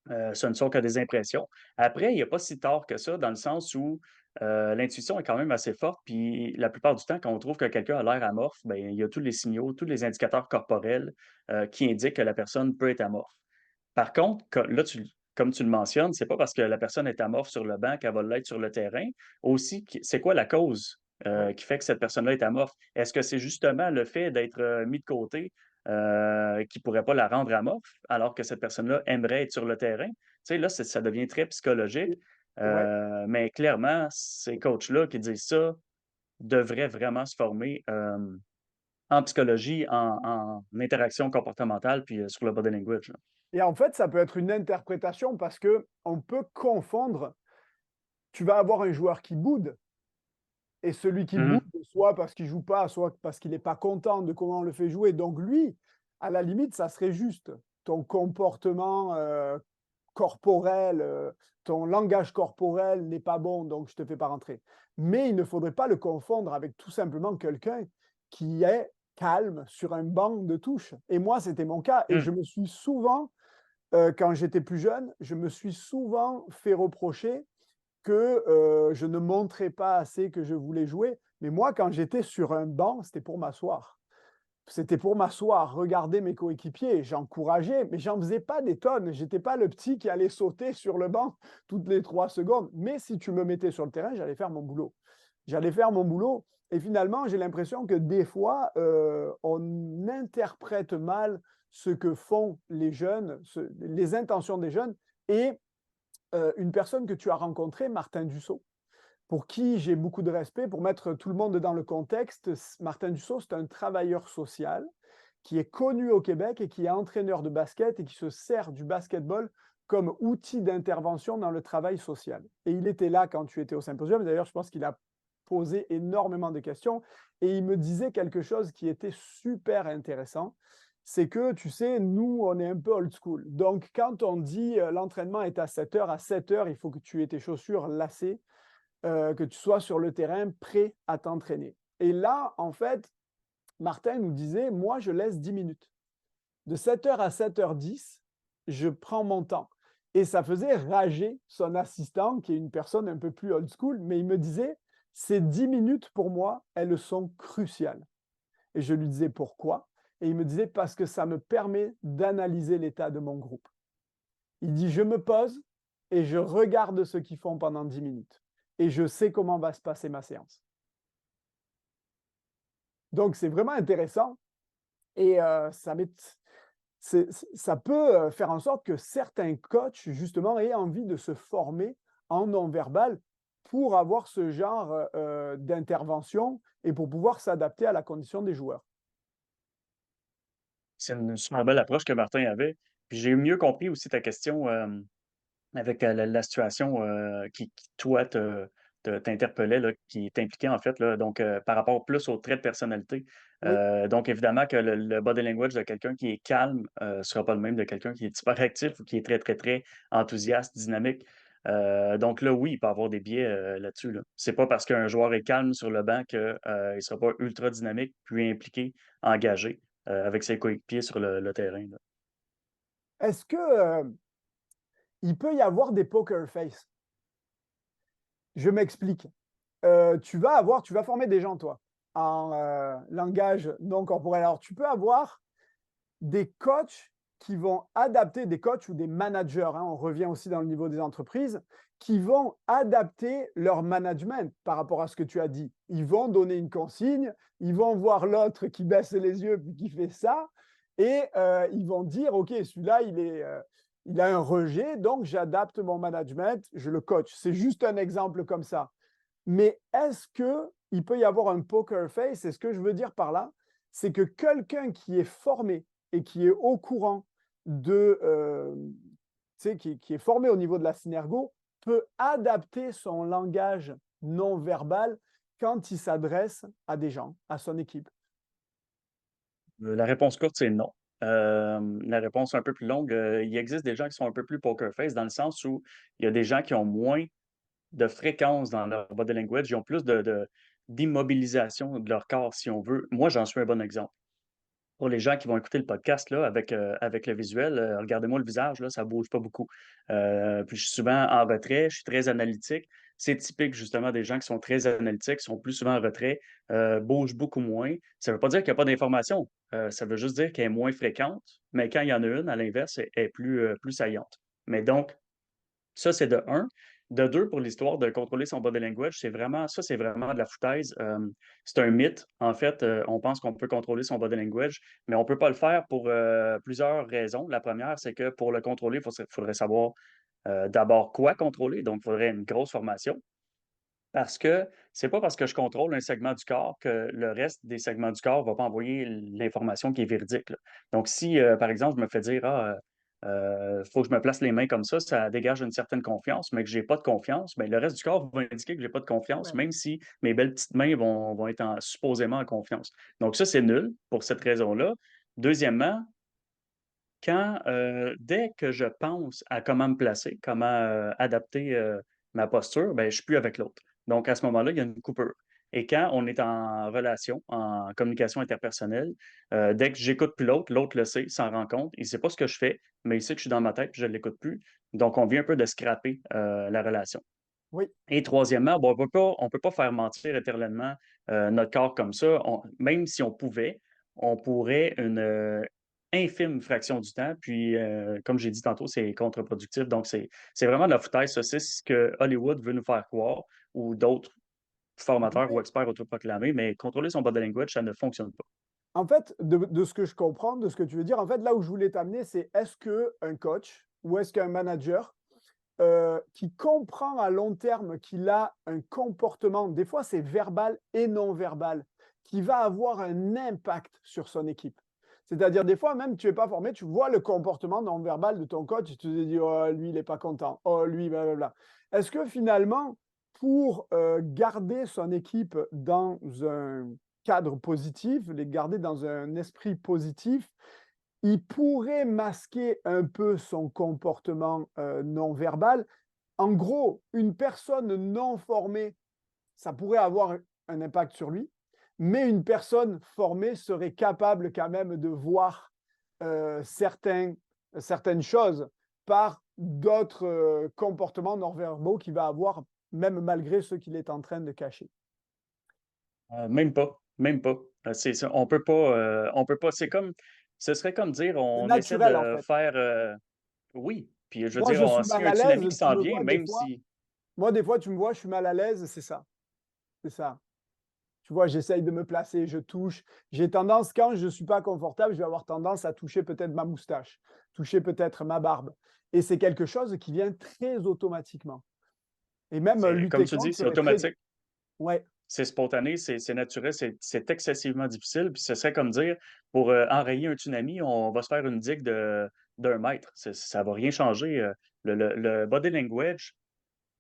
Ce ne sont que des impressions. Après, il n'y a pas si tard que ça, dans le sens où l'intuition est quand même assez forte. Puis la plupart du temps, quand on trouve que quelqu'un a l'air amorphe, ben, il y a tous les signaux, tous les indicateurs corporels qui indiquent que la personne peut être amorphe. Par contre, là, comme tu le mentionnes, c'est pas parce que la personne est amorphe sur le banc qu'elle va l'être sur le terrain. Aussi, c'est quoi la cause Ouais. qui fait que cette personne-là est amorphe? Est-ce que c'est justement le fait d'être mis de côté qui pourrait pas la rendre amorphe, alors que cette personne-là aimerait être sur le terrain? Tu sais, là, ça devient très psychologique. Et- ouais. Mais clairement, ces coachs-là qui disent ça devraient vraiment se former en psychologie, en interaction comportementale, puis sur le body language, là. Et en fait, ça peut être une interprétation parce que on peut confondre. Tu vas avoir un joueur qui boude. Et celui qui boude, Mhm. soit parce qu'il joue pas, soit parce qu'il n'est pas content de comment on le fait jouer. Donc lui, à la limite, ça serait juste. Ton comportement corporel, ton langage corporel n'est pas bon, donc je ne te fais pas rentrer. Mais il ne faudrait pas le confondre avec tout simplement quelqu'un qui est calme sur un banc de touche. Et moi, c'était mon cas. Et je Mm. me suis souvent, quand j'étais plus jeune, je me suis souvent fait reprocher que je ne montrais pas assez que je voulais jouer. Mais moi, quand j'étais sur un banc, c'était pour m'asseoir. C'était pour m'asseoir, regarder mes coéquipiers. J'encourageais, mais j'en faisais pas des tonnes. J'étais pas le petit qui allait sauter sur le banc toutes les 3 secondes. Mais si tu me mettais sur le terrain, j'allais faire mon boulot. J'allais faire mon boulot. Et finalement, j'ai l'impression que des fois, on interprète mal ce que font les jeunes, les intentions des jeunes. Et une personne que tu as rencontrée, Martin Dussault, pour qui j'ai beaucoup de respect. Pour mettre tout le monde dans le contexte, Martin Dussault, c'est un travailleur social qui est connu au Québec et qui est entraîneur de basket et qui se sert du basketball comme outil d'intervention dans le travail social. Et il était là quand tu étais au symposium. D'ailleurs, je pense qu'il a posé énormément de questions et il me disait quelque chose qui était super intéressant. C'est que, tu sais, nous, on est un peu old school. Donc, quand on dit l'entraînement est à 7 heures, à 7 heures, il faut que tu aies tes chaussures lacées, que tu sois sur le terrain prêt à t'entraîner. Et là, en fait, Martin nous disait, moi, je laisse 10 minutes. De 7 heures à 7h10, je prends mon temps. Et ça faisait rager son assistant, qui est une personne un peu plus old school, mais il me disait, ces 10 minutes, pour moi, elles sont cruciales. Et je lui disais, pourquoi? Et il me disait, parce que ça me permet d'analyser l'état de mon groupe. Il dit, je me pose et je regarde ce qu'ils font pendant 10 minutes. Et je sais comment va se passer ma séance. Donc, c'est vraiment intéressant. Et ça peut faire en sorte que certains coachs, justement, aient envie de se former en non-verbal pour avoir ce genre d'intervention et pour pouvoir s'adapter à la condition des joueurs. C'est une super belle approche que Martin avait. Puis j'ai mieux compris aussi ta question avec la situation qui, toi, t'interpellait, là, qui t'impliquait en fait, là, donc par rapport plus aux traits de personnalité. Oui, Donc évidemment que le body language de quelqu'un qui est calme ne sera pas le même de quelqu'un qui est hyperactif ou qui est très, très, très enthousiaste, dynamique. Donc là, oui, il peut y avoir des biais là-dessus, là. C'est pas parce qu'un joueur est calme sur le banc qu'il ne sera pas ultra dynamique, puis impliqué, engagé. avec ses coéquipiers sur le terrain, là. Est-ce que, il peut y avoir des poker face? Je m'explique. Tu vas former des gens, toi, en, langage non corporel. Alors, tu peux avoir des coachs qui vont adapter, des coachs ou des managers, hein, on revient aussi dans le niveau des entreprises, qui vont adapter leur management par rapport à ce que tu as dit. Ils vont donner une consigne, ils vont voir l'autre qui baisse les yeux puis qui fait ça, et ils vont dire, OK, celui-là, il a un rejet, donc j'adapte mon management, je le coach. C'est juste un exemple comme ça. Mais est-ce qu'il peut y avoir un poker face? Et ce que je veux dire par là, c'est que quelqu'un qui est formé et qui est au courant de, tu sais, qui est formé au niveau de la synergo, peut adapter son langage non verbal quand il s'adresse à des gens, à son équipe. La réponse courte, c'est non. La réponse un peu plus longue, il existe des gens qui sont un peu plus poker face dans le sens où il y a des gens qui ont moins de fréquence dans leur body language, ils ont plus d'immobilisation de leur corps, si on veut. Moi, j'en suis un bon exemple. Pour les gens qui vont écouter le podcast là, avec le visuel, regardez-moi le visage, là, ça bouge pas beaucoup. Puis je suis souvent en retrait, je suis très analytique. C'est typique justement des gens qui sont très analytiques, sont plus souvent en retrait, bougent beaucoup moins. Ça veut pas dire qu'il y a pas d'information, ça veut juste dire qu'elle est moins fréquente, mais quand il y en a une, à l'inverse, elle est plus saillante. Mais donc ça, c'est de un. De 2, pour l'histoire de contrôler son body language, c'est vraiment de la foutaise. C'est un mythe. En fait, on pense qu'on peut contrôler son body language, mais on ne peut pas le faire pour plusieurs raisons. La première, c'est que pour le contrôler, faudrait savoir d'abord quoi contrôler. Donc, il faudrait une grosse formation. Parce que c'est pas parce que je contrôle un segment du corps que le reste des segments du corps va pas envoyer l'information qui est véridique, là. Donc si, par exemple, je me fais dire: «Ah, faut que je me place les mains comme ça dégage une certaine confiance», mais que j'ai pas de confiance, ben, le reste du corps va indiquer que j'ai pas de confiance, Ouais. même si mes belles petites mains vont être supposément en confiance. Donc ça, c'est nul pour cette raison-là. Deuxièmement, dès que je pense à comment me placer, comment, adapter, ma posture, ben, je suis plus avec l'autre. Donc à ce moment-là, il y a une coupure et quand on est en relation, en communication interpersonnelle, dès que j'écoute plus l'autre, l'autre le sait, s'en rend compte. Il sait pas ce que je fais, mais il sait que je suis dans ma tête, puis je l'écoute plus. Donc on vient un peu de scraper, la relation. Oui. Et troisièmement, bon, on peut pas faire mentir éternellement, notre corps comme ça. Même si on pouvait, on pourrait une, infime fraction du temps, puis, comme j'ai dit tantôt, c'est contre-productif. Donc c'est vraiment de la foutaise, ça. C'est ce que Hollywood veut nous faire croire ou d'autres formateurs ou Mais experts autoproclamés, mais contrôler son body language, ça ne fonctionne pas. en fait, de ce que je comprends, de ce que tu veux dire, en fait, là où je voulais t'amener, c'est est-ce qu'un coach ou est-ce qu'un manager qui comprend à long terme qu'il a un comportement, des fois c'est verbal et non verbal, qui va avoir un impact sur son équipe. C'est-à-dire, des fois, même tu n'es pas formé, tu vois le comportement non verbal de ton coach et tu te dis, oh, lui, il n'est pas content, oh, lui, blablabla. Est-ce que finalement, pour garder son équipe dans un cadre positif, les garder dans un esprit positif, il pourrait masquer un peu son comportement, non verbal. En gros, une personne non formée, ça pourrait avoir un impact sur lui, mais une personne formée serait capable quand même de voir, certaines choses par d'autres, comportements non verbaux qu'il va avoir, même malgré ceux qu'il est en train de cacher. Même pas, même pas. C'est ça, on peut pas ce serait comme dire C'est on essaie naturel, en de fait. faire, oui, puis je veux Moi, dire, je suis s'il y mal a un à l'aise, tsunami qui tu s'en me vient, vois des même fois. si Moi, des fois, tu me vois, je suis mal à l'aise, c'est ça. C'est ça. Tu vois, j'essaye de me placer, je touche. J'ai tendance, quand je ne suis pas confortable, je vais avoir tendance à toucher peut-être ma moustache, toucher peut-être ma barbe. Et c'est quelque chose qui vient très automatiquement. Et même c'est comme lutter tu dis, contre c'est serait très. automatique. Ouais, C'est spontané, c'est naturel, c'est excessivement difficile. Puis ce serait comme dire, pour enrayer un tsunami, on va se faire une digue d'un mètre. Ça va rien changer. Le body language,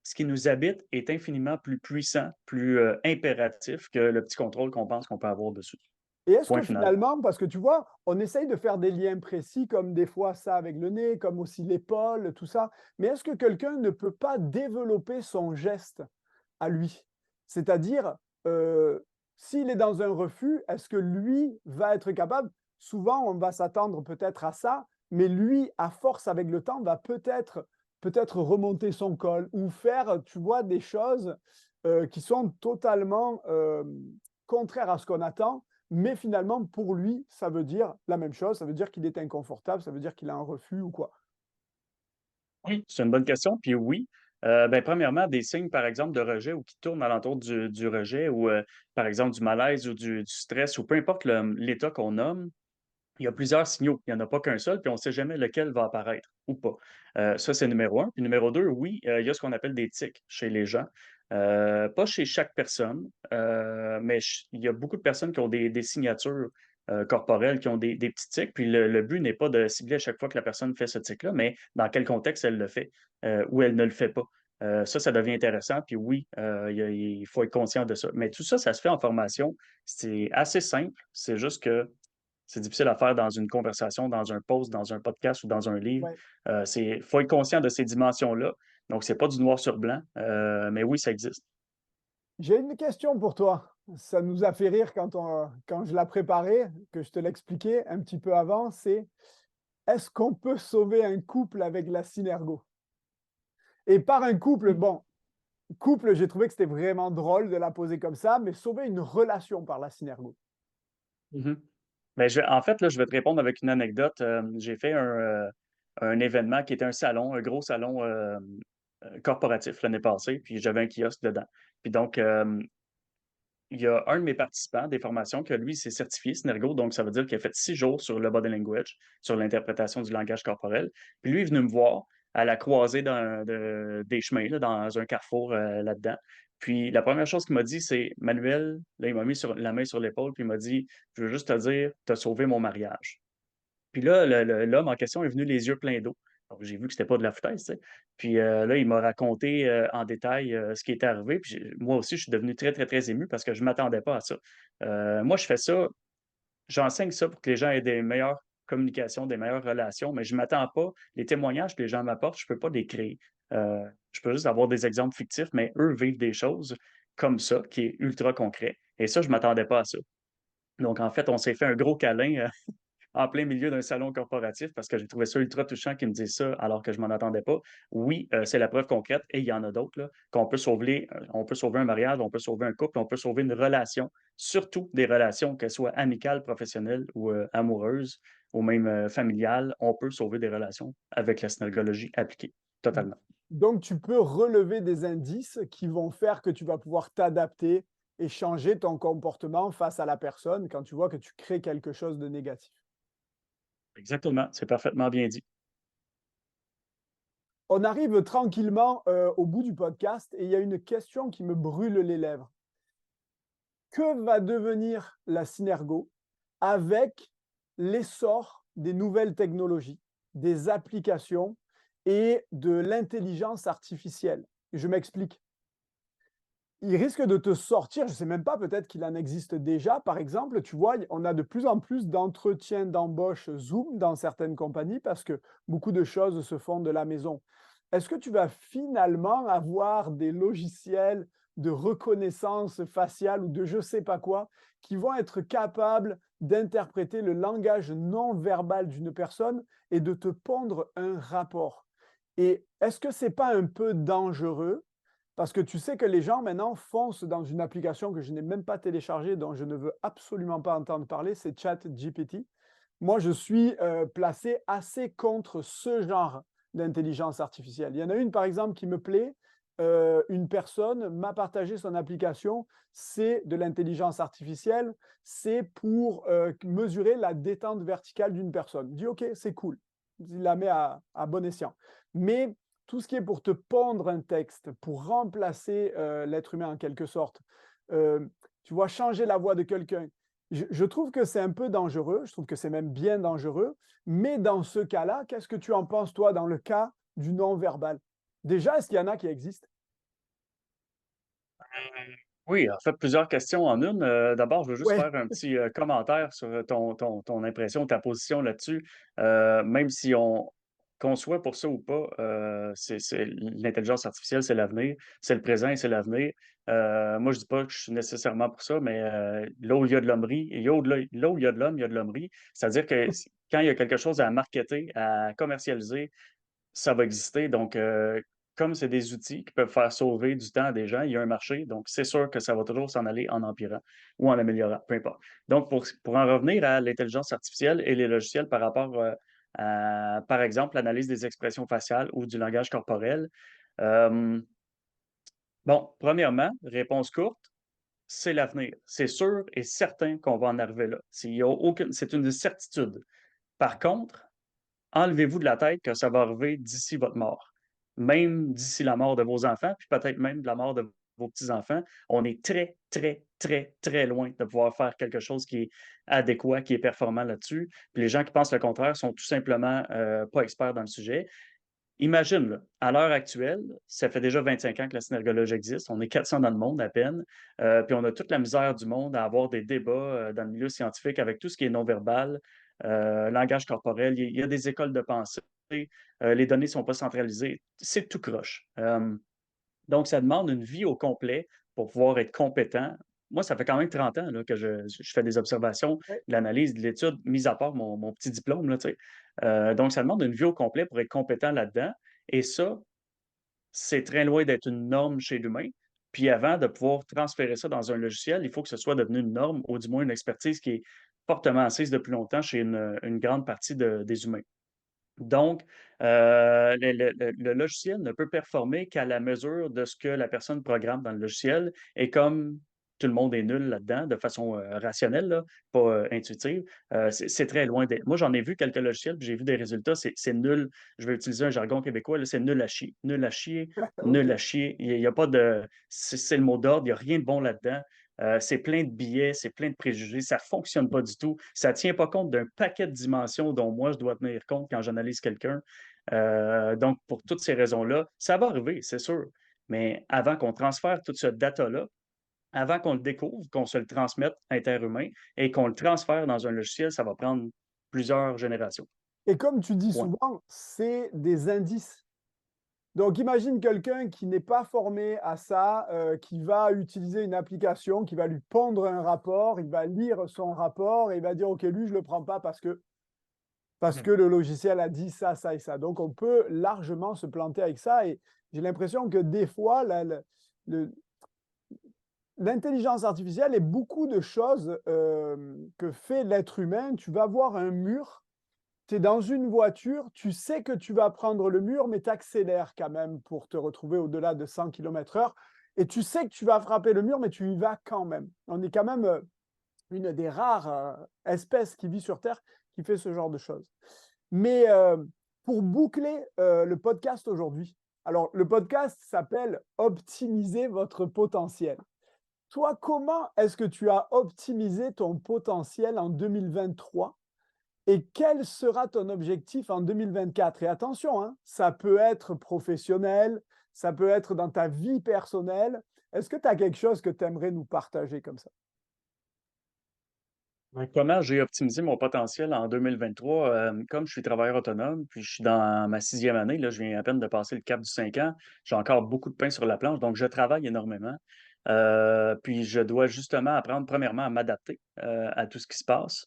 ce qui nous habite est infiniment plus puissant, plus impératif que le petit contrôle qu'on pense qu'on peut avoir dessus. et est-ce Point que final. finalement, parce que tu vois, on essaye de faire des liens précis, comme des fois ça avec le nez, comme aussi l'épaule, tout ça, mais est-ce que quelqu'un ne peut pas développer son geste à lui? C'est-à-dire, S'il est dans un refus, est-ce que lui va être capable? Souvent, on va s'attendre peut-être à ça, mais lui, à force avec le temps, va peut-être remonter son col ou faire, tu vois, des choses, qui sont totalement, contraires à ce qu'on attend. Mais finalement, pour lui, ça veut dire la même chose, ça veut dire qu'il est inconfortable, ça veut dire qu'il a un refus ou quoi. Oui, c'est une bonne question. Puis oui, ben, premièrement, des signes, par exemple, de rejet ou qui tournent alentour du rejet ou, par exemple, du malaise ou du stress ou peu importe l'état qu'on nomme, il y a plusieurs signaux. Il n'y en a pas qu'un seul, puis on ne sait jamais lequel va apparaître ou pas. Ça, c'est numéro un. Puis numéro deux, oui, il y a ce qu'on appelle des tics chez les gens. Pas chez chaque personne, mais il y a beaucoup de personnes qui ont des signatures corporelles, qui ont des petits tics. Puis le but n'est pas de cibler à chaque fois que la personne fait ce tic-là, mais dans quel contexte elle le fait ou elle ne le fait pas. Ça devient intéressant. Puis oui, il faut être conscient de ça. Mais tout ça, ça se fait en formation. C'est assez simple. C'est juste que c'est difficile à faire dans une conversation, dans un post, dans un podcast ou dans un livre. Ouais. Faut être conscient de ces dimensions-là. Donc, c'est pas du noir sur blanc, mais oui, ça existe. J'ai une question pour toi. Ça nous a fait rire quand je l'ai préparé, que je te l'expliquais un petit peu avant, c'est: est-ce qu'on peut sauver un couple avec la Synergo? Et par un couple, Mmh. bon, couple, j'ai trouvé que c'était vraiment drôle de la poser comme ça, mais sauver une relation par la Synergo. Mmh. Ben, en fait, là, je vais te répondre avec une anecdote. J'ai fait un événement qui était un salon, un gros salon, corporatif l'année passée, puis j'avais un kiosque dedans. Puis donc, il y a un de mes participants des formations que lui s'est certifié Synergo, donc ça veut dire qu'il a fait 6 jours sur le body language, sur l'interprétation du langage corporel. Puis lui est venu me voir à la croisée des chemins, là, dans un carrefour là-dedans. Puis la première chose qu'il m'a dit, c'est Manuel, là, il m'a mis la main sur l'épaule, puis il m'a dit: Je veux juste te dire, tu as sauvé mon mariage. Puis là, l'homme en question est venu les yeux pleins d'eau. Donc j'ai vu que c'était pas de la foutaise, tu sais. Puis, là, il m'a raconté, en détail, ce qui était arrivé. Puis moi aussi, je suis devenu très, très, très ému parce que je m'attendais pas à ça. Moi, je fais ça, j'enseigne ça pour que les gens aient des meilleures communications, des meilleures relations, mais je m'attends pas les témoignages que les gens m'apportent, je peux pas les créer. Je peux juste avoir des exemples fictifs, mais eux vivent des choses comme ça, qui est ultra concret et ça, je m'attendais pas à ça. Donc en fait, on s'est fait un gros câlin, en plein milieu d'un salon corporatif parce que j'ai trouvé ça ultra touchant qu'ils me disent ça alors que je m'en attendais pas. Oui, c'est la preuve concrète et il y en a d'autres là, on peut sauver un mariage, on peut sauver un couple, on peut sauver une relation, surtout des relations, qu'elles soient amicales, professionnelles ou amoureuses ou même familiales. On peut sauver des relations avec la synergologie appliquée, totalement. Donc, tu peux relever des indices qui vont faire que tu vas pouvoir t'adapter et changer ton comportement face à la personne quand tu vois que tu crées quelque chose de négatif. Exactement, c'est parfaitement bien dit. On arrive tranquillement, au bout du podcast et il y a une question qui me brûle les lèvres. Que va devenir la Synergo avec l'essor des nouvelles technologies, des applications et de l'intelligence artificielle? Je m'explique. Il risque de te sortir, je ne sais même pas, peut-être qu'il en existe déjà. Par exemple, tu vois, on a de plus en plus d'entretiens d'embauche Zoom dans certaines compagnies parce que beaucoup de choses se font de la maison. Est-ce que tu vas finalement avoir des logiciels de reconnaissance faciale ou de je ne sais pas quoi qui vont être capables d'interpréter le langage non verbal d'une personne et de te pondre un rapport? Et est-ce que c'est pas un peu dangereux parce que tu sais que les gens maintenant foncent dans une application que je n'ai même pas téléchargée, dont je ne veux absolument pas entendre parler, c'est ChatGPT. Moi, je suis placé assez contre ce genre d'intelligence artificielle. Il y en a une, par exemple, qui me plaît. Une personne m'a partagé son application. C'est de l'intelligence artificielle. C'est pour mesurer la détente verticale d'une personne. Je dis, OK, c'est cool. Il la met à bon escient. Mais tout ce qui est pour te pondre un texte, pour remplacer l'être humain en quelque sorte, euh, tu vois, changer la voix de quelqu'un, je trouve que c'est un peu dangereux, je trouve que c'est même bien dangereux, mais dans ce cas-là, qu'est-ce que tu en penses, toi, dans le cas du non-verbal? Déjà, est-ce qu'il y en a qui existent? Oui, en fait, plusieurs questions en une. D'abord, je veux juste Ouais, faire un petit commentaire sur ton impression, ta position là-dessus. Même si qu'on soit pour ça ou pas, l'intelligence artificielle, c'est l'avenir, c'est le présent et c'est l'avenir. Moi, je dis pas que je suis nécessairement pour ça, mais là où il y a de l'hommerie, là où il y a de l'homme, il y a de l'hommerie. C'est-à-dire que quand il y a quelque chose à marketer, à commercialiser, ça va exister. Donc, comme c'est des outils qui peuvent faire sauver du temps à des gens, il y a un marché. Donc, c'est sûr que ça va toujours s'en aller en empirant ou en améliorant, peu importe. Donc, pour en revenir à l'intelligence artificielle et les logiciels par rapport à, par exemple, l'analyse des expressions faciales ou du langage corporel. euh, bon, premièrement, réponse courte, c'est l'avenir. C'est sûr et certain qu'on va en arriver là. C'est une certitude. Par contre, enlevez-vous de la tête que ça va arriver d'ici votre mort. Même d'ici la mort de vos enfants, puis peut-être même de la mort de vos petits-enfants. On est très, très, très, très loin de pouvoir faire quelque chose qui est adéquat, qui est performant là-dessus. Puis les gens qui pensent le contraire sont tout simplement pas experts dans le sujet. Imagine, là, à l'heure actuelle, ça fait déjà 25 ans que la synergologie existe. On est 400 dans le monde à peine. Puis on a toute la misère du monde à avoir des débats dans le milieu scientifique avec tout ce qui est non-verbal, langage corporel. Il y a des écoles de pensée. Les données ne sont pas centralisées. C'est tout croche. Donc, ça demande une vie au complet pour pouvoir être compétent. Moi, ça fait quand même 30 ans là, que je fais des observations, Ouais. de l'analyse, de l'étude, mis à part mon petit diplôme. Là, tu sais. Donc, ça demande une vie au complet pour être compétent là-dedans. Et ça, c'est très loin d'être une norme chez l'humain. Puis avant de pouvoir transférer ça dans un logiciel, il faut que ce soit devenu une norme, ou du moins une expertise qui est fortement assise depuis longtemps chez une grande partie des humains. Donc, le logiciel ne peut performer qu'à la mesure de ce que la personne programme dans le logiciel et comme tout le monde est nul là-dedans de façon, rationnelle là, pas, intuitive, c'est très loin d'être moi, j'en ai vu quelques logiciels, puis j'ai vu des résultats, c'est nul. Je vais utiliser un jargon québécois, là, c'est nul à chier. Nul à chier, nul à OK. chier. Il y a pas de c'est le mot d'ordre, il y a rien de bon là-dedans. C'est plein de biais, c'est plein de préjugés, ça fonctionne pas du tout. Ça tient pas compte d'un paquet de dimensions dont moi je dois tenir compte quand j'analyse quelqu'un. Donc pour toutes ces raisons-là, ça va arriver, c'est sûr. Mais avant qu'on transfère toute ce data-là, avant qu'on le découvre, qu'on se le transmette interhumain et qu'on le transfère dans un logiciel, ça va prendre plusieurs générations. Et comme tu dis Point. souvent, c'est des indices. Donc, imagine quelqu'un qui n'est pas formé à ça, qui va utiliser une application, qui va lui pondre un rapport, il va lire son rapport et il va dire, OK, lui, je ne le prends pas parce Mhm. que le logiciel a dit ça, ça et ça. Donc, on peut largement se planter avec ça. Et j'ai l'impression que des fois, le- l'intelligence artificielle et beaucoup de choses que fait l'être humain, tu vas voir un mur, tu es dans une voiture, tu sais que tu vas prendre le mur, mais tu accélères quand même pour te retrouver au-delà de 100 km/h. Et tu sais que tu vas frapper le mur, mais tu y vas quand même. On est quand même une des rares espèces qui vit sur Terre qui fait ce genre de choses. Mais pour boucler le podcast aujourd'hui, alors le podcast s'appelle Optimiser votre potentiel. Toi, comment est-ce que tu as optimisé ton potentiel en 2023 et quel sera ton objectif en 2024? Et attention, hein, ça peut être professionnel, ça peut être dans ta vie personnelle. Est-ce que tu as quelque chose que tu aimerais nous partager comme ça? Ouais, comment j'ai optimisé mon potentiel en 2023? Comme je suis travailleur autonome, puis je suis dans ma sixième année, là, je viens à peine de passer le cap du 5 ans, j'ai encore beaucoup de pain sur la planche, donc je travaille énormément. Puis je dois justement apprendre, premièrement, à m'adapter à tout ce qui se passe.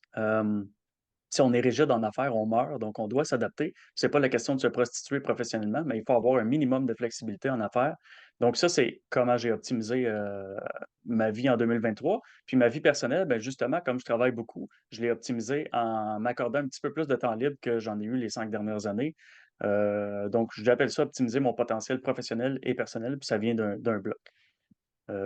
Si on est rigide en affaires, on meurt, donc on doit s'adapter. C'est pas la question de se prostituer professionnellement, mais il faut avoir un minimum de flexibilité en affaires. Donc ça, c'est comment j'ai optimisé, ma vie en 2023. Puis ma vie personnelle, ben, justement, comme je travaille beaucoup, je l'ai optimisé en m'accordant un petit peu plus de temps libre que j'en ai eu les 5 dernières années. Donc j'appelle ça optimiser mon potentiel professionnel et personnel, puis ça vient d'un bloc.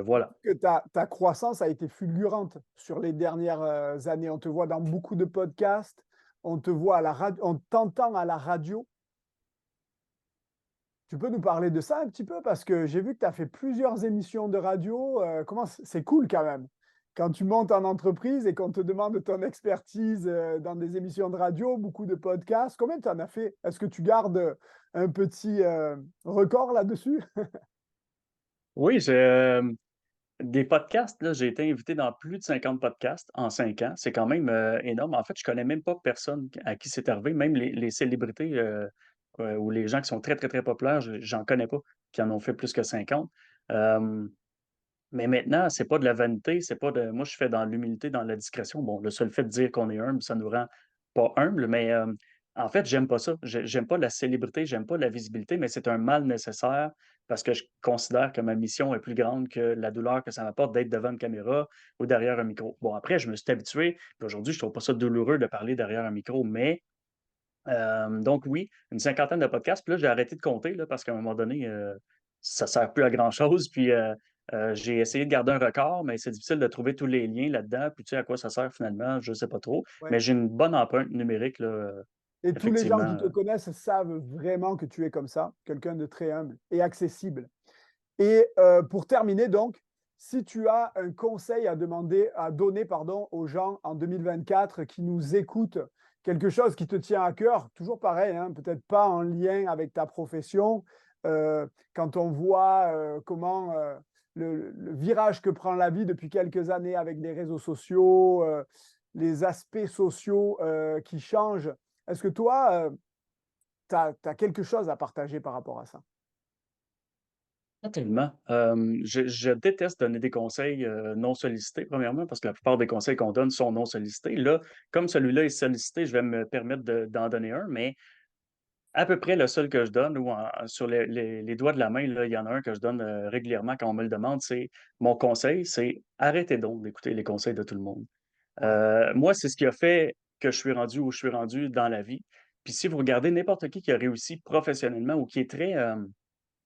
Voilà. Que ta croissance a été fulgurante sur les dernières années. On te voit dans beaucoup de podcasts, on te voit à la radio, on t'entend à la radio. Tu peux nous parler de ça un petit peu? Parce que j'ai vu que tu as fait plusieurs émissions de radio. Comment c'est cool quand même. Quand tu montes en entreprise et qu'on te demande ton expertise dans des émissions de radio, beaucoup de podcasts, combien tu en as fait? Est-ce que tu gardes un petit record là-dessus? Oui, des podcasts, là, j'ai été invité dans plus de 50 podcasts en 5 ans. C'est quand même, énorme. En fait, je connais même pas personne à qui c'est arrivé, même les célébrités, ou les gens qui sont très, très, très populaires, j'en connais pas qui en ont fait plus que 50. Hem, mais maintenant, c'est pas de la vanité, c'est pas de moi, je fais dans l'humilité, dans la discrétion. Bon, le seul fait de dire qu'on est humble, ça nous rend pas humble, mais en fait, j'aime pas ça. J'aime pas la célébrité, j'aime pas la visibilité, mais c'est un mal nécessaire parce que je considère que ma mission est plus grande que la douleur que ça m'apporte d'être devant une caméra ou derrière un micro. Bon, après, je me suis habitué, puis aujourd'hui, je trouve pas ça douloureux de parler derrière un micro, mais donc oui, une cinquantaine de podcasts. Puis là, j'ai arrêté de compter là, parce qu'à un moment donné, ça sert plus à grand-chose. Puis j'ai essayé de garder un record, mais c'est difficile de trouver tous les liens là-dedans. Puis tu sais à quoi ça sert finalement, je ne sais pas trop. Ouais. Mais j'ai une bonne empreinte numérique, là, Et tous les gens qui effectivement. te connaissent savent vraiment que tu es comme ça, quelqu'un de très humble et accessible. Et pour terminer donc, si tu as un conseil à donner pardon, aux gens en 2024 qui nous écoutent, quelque chose qui te tient à cœur, toujours pareil, hein, peut-être pas en lien avec ta profession, quand on voit comment le virage que prend la vie depuis quelques années avec les réseaux sociaux, les aspects sociaux qui changent, est-ce que toi, tu as quelque chose à partager par rapport à ça? Pas tellement. Je déteste donner des conseils non sollicités, premièrement, parce que la plupart des conseils qu'on donne sont non sollicités. Là, comme celui-là est sollicité, je vais me permettre d'en donner un, mais à peu près le seul que je donne ou sur les doigts de la main, là, il y en a un que je donne régulièrement quand on me le demande, c'est mon conseil, c'est arrêtez donc d'écouter les conseils de tout le monde. Ouais, Moi, c'est ce qui a fait que je suis rendu où je suis rendu dans la vie. Puis si vous regardez n'importe qui a réussi professionnellement ou qui est très,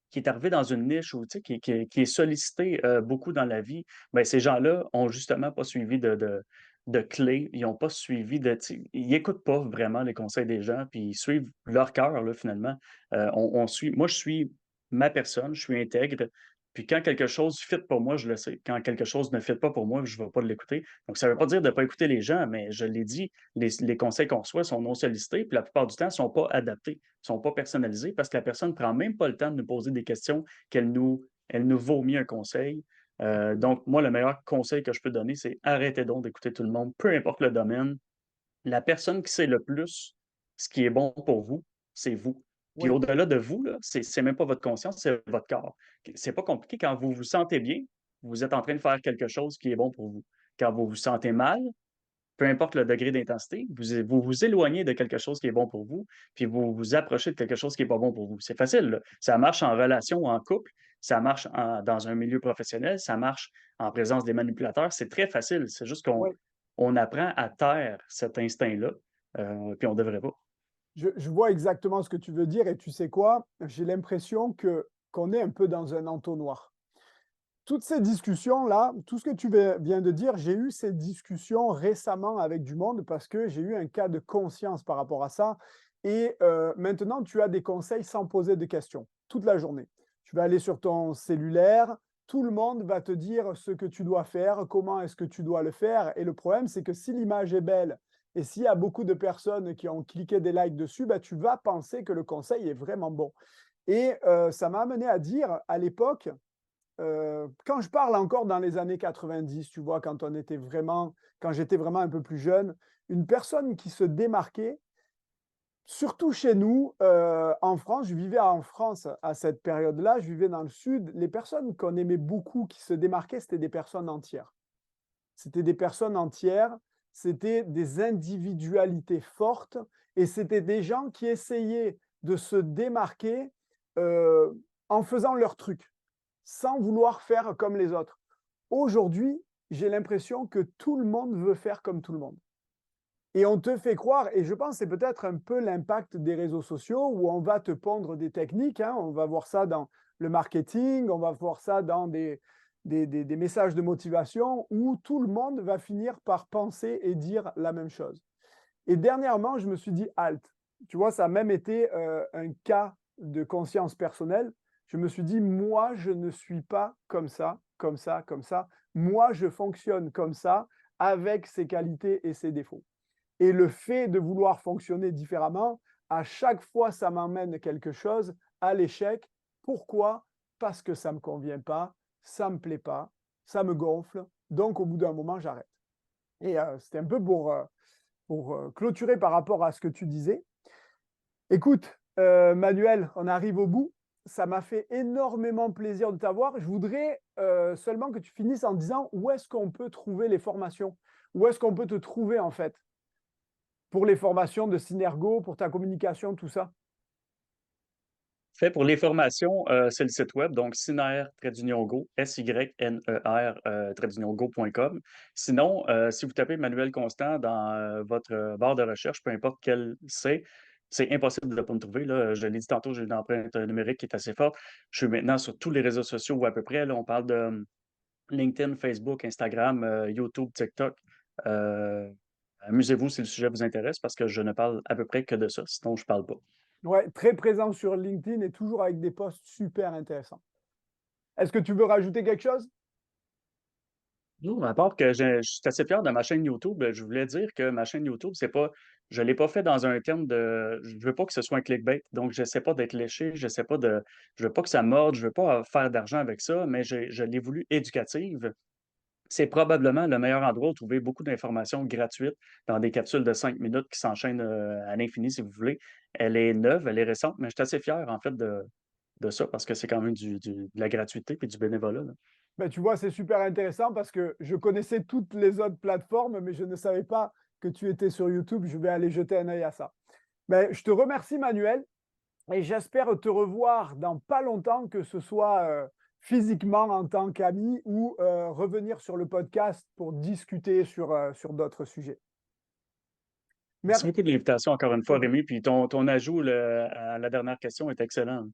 qui est arrivé dans une niche ou tu sais, qui est sollicité, beaucoup dans la vie, ben ces gens-là ont justement pas suivi de clés. Ils ont pas suivi de tu sais, ils écoutent pas vraiment les conseils des gens, puis ils suivent leur cœur, là, finalement. On suit moi, je suis ma personne, je suis intègre, puis quand quelque chose fit pour moi, je le sais. Quand quelque chose ne fit pas pour moi, je ne vais pas l'écouter. Donc ça veut pas ouais. dire de ne pas écouter les gens, mais je l'ai dit, les conseils qu'on reçoit sont non sollicités, puis la plupart du temps, sont pas adaptés, sont pas personnalisés parce que la personne ne prend même pas le temps de nous poser des questions elle nous vomit un conseil. Donc, moi, le meilleur conseil que je peux donner, c'est arrêtez donc d'écouter tout le monde, peu importe le domaine. La personne qui sait le plus ce qui est bon pour vous, c'est vous. Puis Oui, au-delà de vous, là, c'est même pas votre conscience, c'est votre corps. C'est pas compliqué. Quand vous vous sentez bien, vous êtes en train de faire quelque chose qui est bon pour vous. Quand vous vous sentez mal, peu importe le degré d'intensité, vous vous éloignez de quelque chose qui est bon pour vous, puis vous vous approchez de quelque chose qui est pas bon pour vous. C'est facile, là. Ça marche en relation ou en couple, ça marche dans un milieu professionnel, ça marche en présence des manipulateurs. C'est très facile. C'est juste qu'on oui. on apprend à taire cet instinct-là, puis on devrait pas. Je vois exactement ce que tu veux dire et tu sais quoi? J'ai l'impression que qu'on est un peu dans un entonnoir. Toutes ces discussions-là, tout ce que tu viens de dire, j'ai eu ces discussions récemment avec du monde parce que j'ai eu un cas de conscience par rapport à ça. Et maintenant, tu as des conseils sans poser de questions toute la journée. Tu vas aller sur ton cellulaire, tout le monde va te dire ce que tu dois faire, comment est-ce que tu dois le faire. Et le problème, c'est que si l'image est belle et s'il y a beaucoup de personnes qui ont cliqué des likes dessus, bah, tu vas penser que le conseil est vraiment bon. Et ça m'a amené à dire à l'époque, quand je parle encore dans les années 90, tu vois, quand j'étais vraiment un peu plus jeune, une personne qui se démarquait, surtout chez nous, en France, je vivais en France à cette période-là, je vivais dans le sud, les personnes qu'on aimait beaucoup qui se démarquaient, c'était des personnes entières. C'était des personnes entières, c'était des individualités fortes et c'était des gens qui essayaient de se démarquer, en faisant leur truc, sans vouloir faire comme les autres. Aujourd'hui, j'ai l'impression que tout le monde veut faire comme tout le monde. Et on te fait croire, et je pense que c'est peut-être un peu l'impact des réseaux sociaux où on va te pondre des techniques, hein, on va voir ça dans le marketing, on va voir ça dans des messages de motivation où tout le monde va finir par penser et dire la même chose. Et dernièrement, je me suis dit, halte. Tu vois, ça a même été un cas de conscience personnelle. Je me suis dit, moi, je ne suis pas comme ça, comme ça, comme ça. Moi, je fonctionne comme ça, avec ses qualités et ses défauts. Et le fait de vouloir fonctionner différemment, à chaque fois, ça m'emmène quelque chose à l'échec. Pourquoi? Parce que ça ne me convient pas, ça ne me plaît pas, ça me gonfle. Donc, au bout d'un moment, j'arrête. Et c'était un peu pour clôturer par rapport à ce que tu disais. Écoute, Manuel, on arrive au bout. Ça m'a fait énormément plaisir de t'avoir. Je voudrais seulement que tu finisses en disant où est-ce qu'on peut trouver les formations? Où est-ce qu'on peut te trouver en fait pour les formations de Synergo, pour ta communication, tout ça? Fait pour les formations, c'est le site web, donc syner-go, S-Y-N-E-R, go.com. Sinon, si vous tapez Manuel Constant dans votre barre de recherche, peu importe quel c'est impossible de ne pas me trouver. Là. Je l'ai dit tantôt, j'ai une empreinte numérique qui est assez forte. Je suis maintenant sur tous les réseaux sociaux ou à peu près. Là, on parle de LinkedIn, Facebook, Instagram, YouTube, TikTok. Euh, Amusez-vous si le sujet vous intéresse parce que je ne parle à peu près que de ça, sinon je ne parle pas. Ouais, très présent sur LinkedIn et toujours avec des posts super intéressants. Est-ce que tu veux rajouter quelque chose? Non, à part que je suis assez fier de ma chaîne YouTube, je voulais dire que ma chaîne YouTube, c'est pas, je l'ai pas fait dans un terme de, je veux pas que ce soit un clickbait, donc j'essaie pas d'être léché, je veux pas que ça morde, je veux pas faire d'argent avec ça, mais je l'ai voulu éducative. C'est probablement le meilleur endroit où trouver beaucoup d'informations gratuites dans des capsules de 5 minutes qui s'enchaînent à l'infini, si vous voulez. Elle est neuve, elle est récente, mais je suis assez fier, en fait, de ça parce que c'est quand même de la gratuité et du bénévolat, là. Ben, tu vois, c'est super intéressant parce que je connaissais toutes les autres plateformes, mais je ne savais pas que tu étais sur YouTube. Je vais aller jeter un œil à ça. Ben, je te remercie, Manuel, et j'espère te revoir dans pas longtemps, que ce soit physiquement en tant qu'ami ou revenir sur le podcast pour discuter sur d'autres sujets. Merci Merci. beaucoup de l'invitation encore une fois, Rémi. Puis ton ajout à la dernière question est excellent.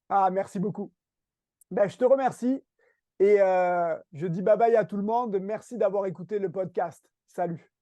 Ah, merci beaucoup. Ben, je te remercie et je dis bye bye à tout le monde. Merci d'avoir écouté le podcast. Salut.